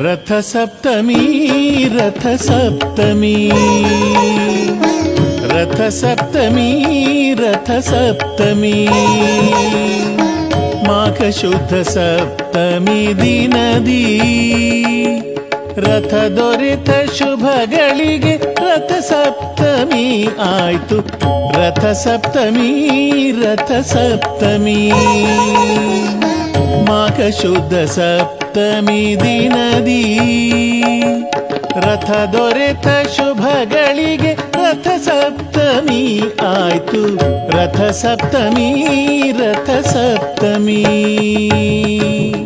ರಥ ಸಪ್ತಮಿ ರಥ ಸಪ್ತಮಿ ರಥ ಸಪ್ತಮಿ ರಥ ಸಪ್ತಮಿ ಮಾಘ ಶುದ್ಧ ಸಪ್ತಮಿ ದಿನದಿ ರಥ ದೊರೆತ ಶುಭಗಳಿಗೆ ರಥ ಸಪ್ತಮಿ ಆಯ್ತು ರಥ ಸಪ್ತಮಿ ರಥ ಸಪ್ತಮಿ ಮಾಘ ಶುದ್ಧ ಸಪ್ತಮಿ ದಿನದಿ ರಥ ದೊರೆತ ಶುಭಗಳಿಗೆ ರಥ ಸಪ್ತಮಿ ಆಯ್ತು ರಥ ಸಪ್ತಮಿ ರಥ ಸಪ್ತಮಿ